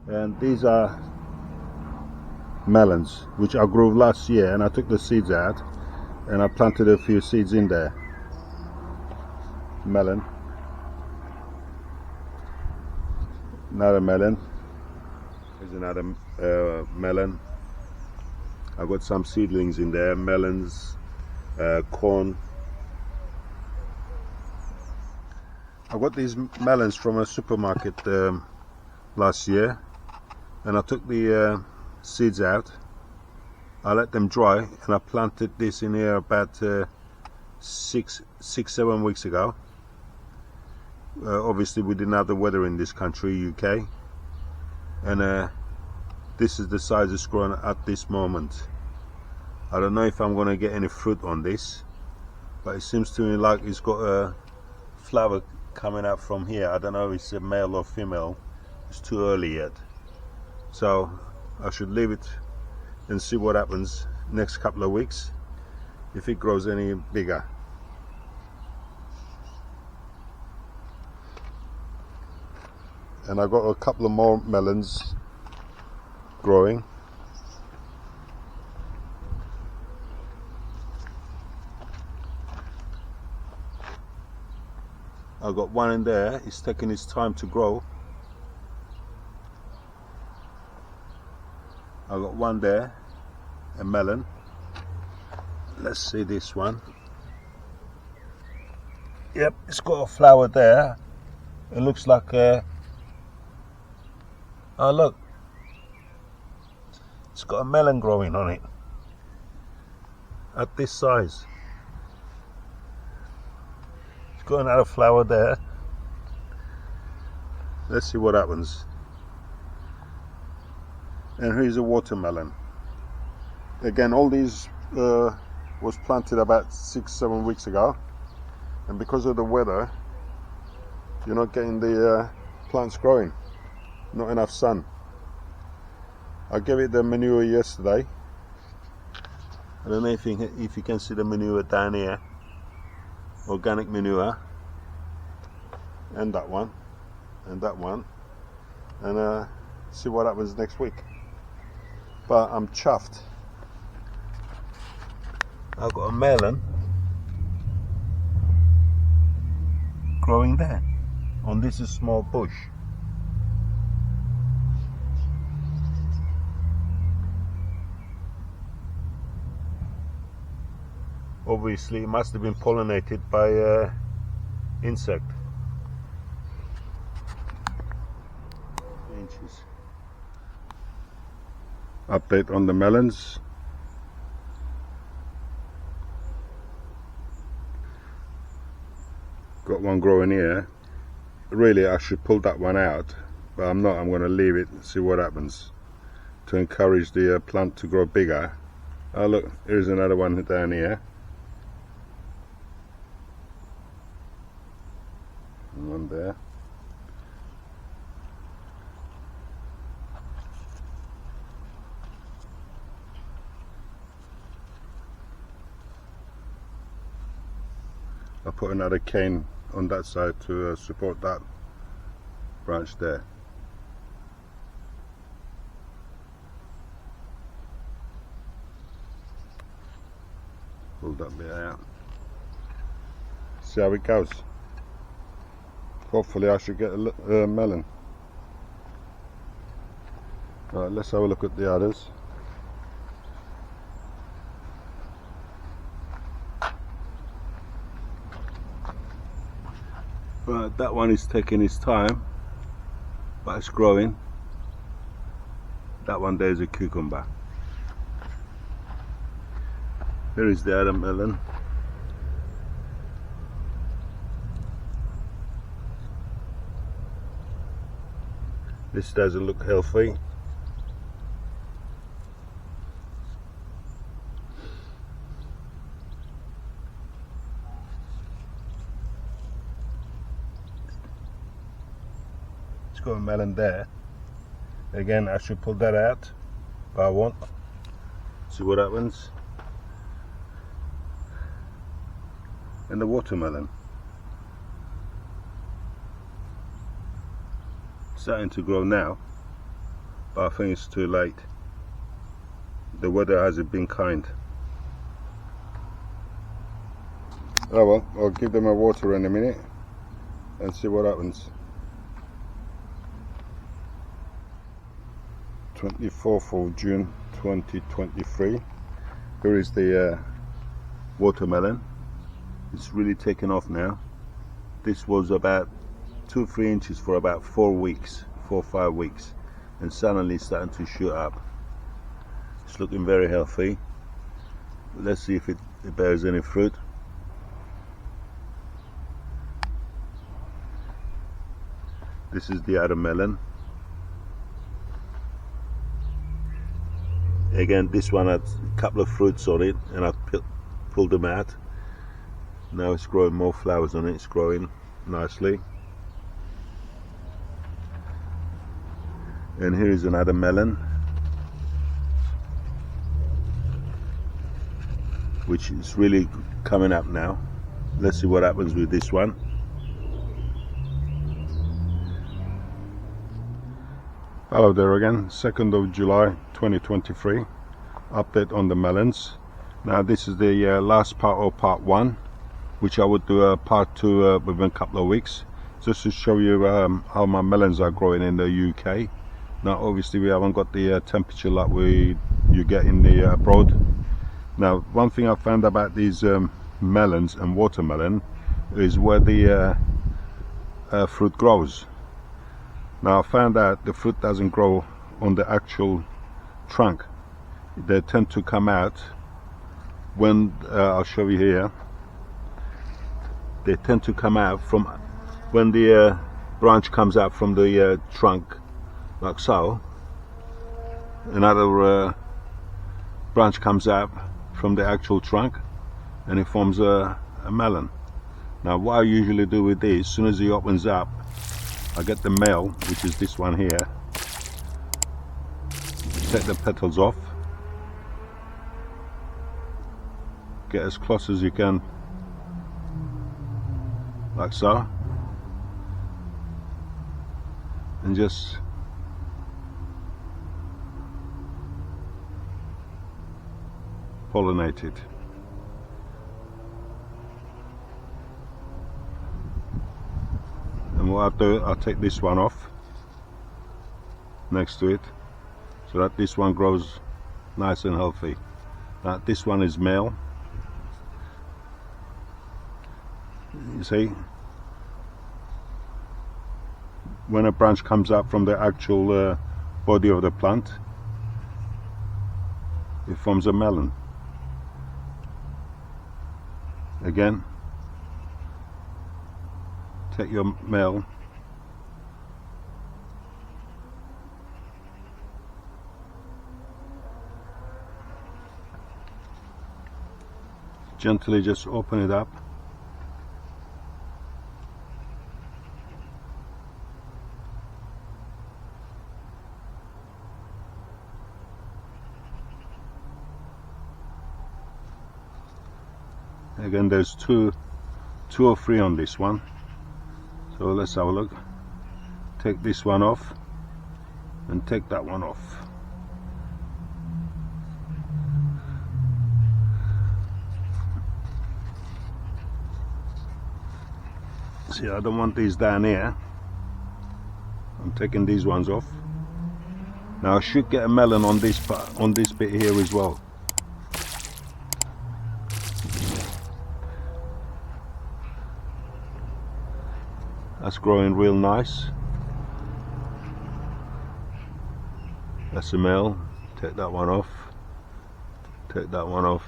And these are melons which I grew last year, and I took the seeds out and I planted a few seeds in there. Melon, another melon. Here's another melon. I've got some seedlings in there, melons, corn. I got these melons from a supermarket last year, and I took the seeds out. I let them dry, and I planted this in here about 6-7 weeks ago. Obviously we didn't have the weather in this country, UK, and this is the size it's growing at this moment. I don't know if I'm going to get any fruit on this, but it seems to me like it's got a flower coming out from here. I don't know if it's a male or female. It's too early yet, so I should leave it and see what happens next couple of weeks, if it grows any bigger. And I got a couple of more melons growing. I got one in there. It's taking its time to grow. I got one there, a melon. Let's see this one. Yep, it's got a flower there. It looks like a... Oh look, it's got a melon growing on it at this size. It's got another flower there. Let's see what happens. And here's a watermelon. Again, all these was planted about 6-7 weeks ago, and because of the weather you're not getting the plants growing. Not enough sun. I gave it the manure yesterday. I don't know if you can see the manure down here. Organic manure. And that one. And that one. And see what happens next week. But I'm chuffed. I've got a melon growing there on this small bush. Obviously it must have been pollinated by insect. Inches. Update on the melons. Got one growing here. Really I should pull that one out, but I'm not. I'm going to leave it and see what happens to encourage the plant to grow bigger. Oh look, here's another one down here. And one there. I put another cane on that side to support that branch there. Pull that bit out. See how it goes. Hopefully I should get a melon. Right, let's have a look at the others. Right, that one is taking its time, but it's growing. That one there is a cucumber. Here is the other melon. This doesn't look healthy. It's got a melon there. Again, I should pull that out, but I won't. See what happens. And the watermelon. Starting to grow now. but I think it's too late. The weather hasn't been kind. Oh well, I'll give them a water in a minute and see what happens. 24th of June 2023. Here is the watermelon. It's really taken off now. This was about 2-3 inches for about 4 or 5 weeks, and suddenly it's starting to shoot up. It's looking very healthy. Let's see if it bears any fruit. This is the other melon. Again, this one had a couple of fruits on it, and I pulled them out. Now it's growing more flowers on it. It's growing nicely. And here is another melon, which is really coming up now. Let's see what happens with this one. Hello there again, 2nd of July 2023. Update on the melons. Now this is the last part of part 1, which I would do a part 2 within a couple of weeks, just to show you how my melons are growing in the UK. Now obviously we haven't got the temperature like you get in the abroad. Now one thing I found about these melons and watermelon is where the fruit grows. Now I found out the fruit doesn't grow on the actual trunk. They tend to come out when, I'll show you here, they tend to come out from when the branch comes out from the trunk, like so. Another branch comes out from the actual trunk and it forms a melon. Now what I usually do with this, as soon as it opens up, I get the male, which is this one here, take the petals off, get as close as you can, like so, and just pollinate it. And what I'll do, I'll take this one off next to it, so that this one grows nice and healthy. Now this one is male. You see, when a branch comes up from the actual body of the plant, it forms a melon. Again, take your male, gently just open it up, again there's two or three on this one. So let's have a look. Take this one off and take that one off. See, I don't want these down here. I'm taking these ones off. Now I should get a melon on this part, on this bit here as well. That's growing real nice. That's a male. Take that one off. Take that one off.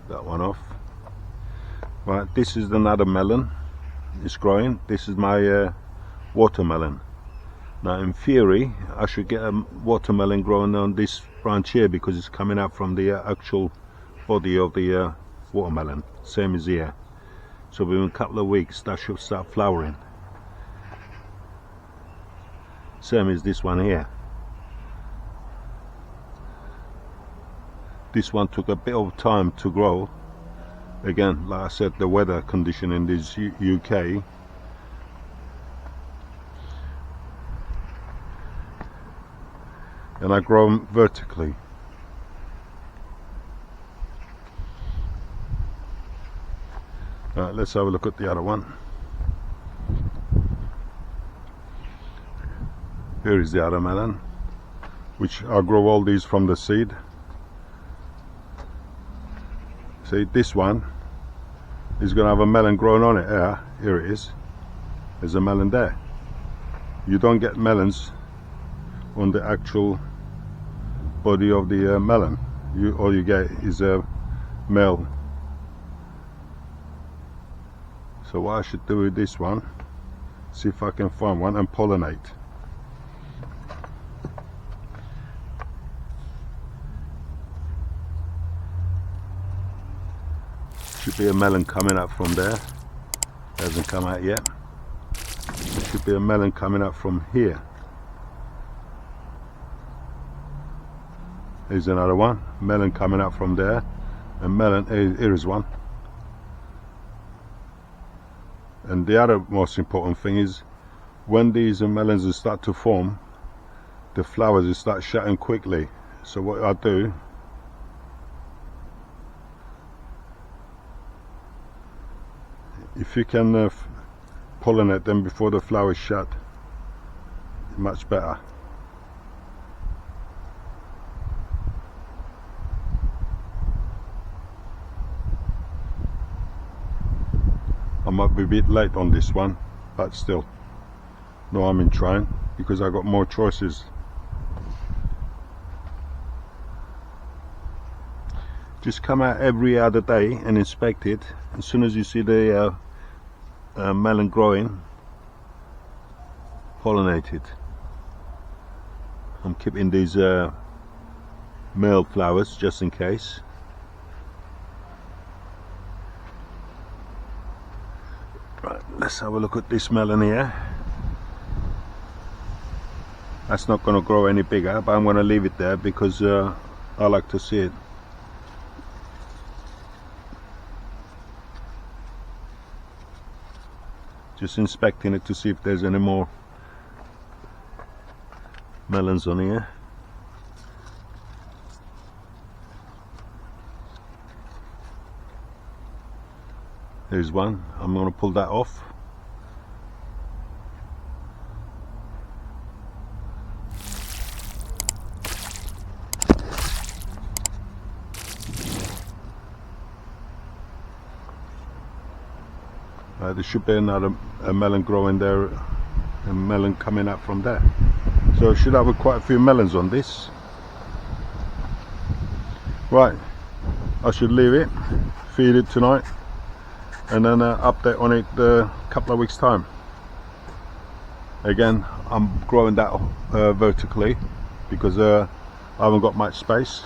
That one off. Right, this is another melon. It's growing. This is my watermelon. Now in theory I should get a watermelon growing on this branch here, because it's coming out from the actual body of the watermelon, same as here. So within a couple of weeks that should start flowering. Same as this one here. This one took a bit of time to grow. Again, like I said, the weather condition in this UK. and I grow them vertically. Right, let's have a look at the other one. Here is the other melon, which I grow all these from the seed. See, this one is going to have a melon growing on it. Here it is. There's a melon there. You don't get melons on the actual body of the melon. All you get is a male. So what I should do with this one, see if I can find one and pollinate. Should be a melon coming up from there. Hasn't come out yet. There should be a melon coming up from here. Here's another one. Melon coming up from there. And melon, here is one. And the other most important thing is, when these melons start to form, the flowers will start shutting quickly. So what I do, if you can pollinate them before the flowers shut, much better. I might be a bit late on this one, but still, no harm in trying, because I got more choices. Just come out every other day and inspect it. As soon as you see the melon growing, pollinate it. I'm keeping these male flowers just in case. Right, let's have a look at this melon here. That's not going to grow any bigger, but I'm going to leave it there because I like to see it. Just inspecting it to see if there's any more melons on here. There's one. I'm going to pull that off. There should be another melon growing there, a melon coming up from there. So I should have quite a few melons on this. Right, I should leave it, feed it tonight, and then update on it a couple of weeks time. Again, I'm growing that vertically because I haven't got much space.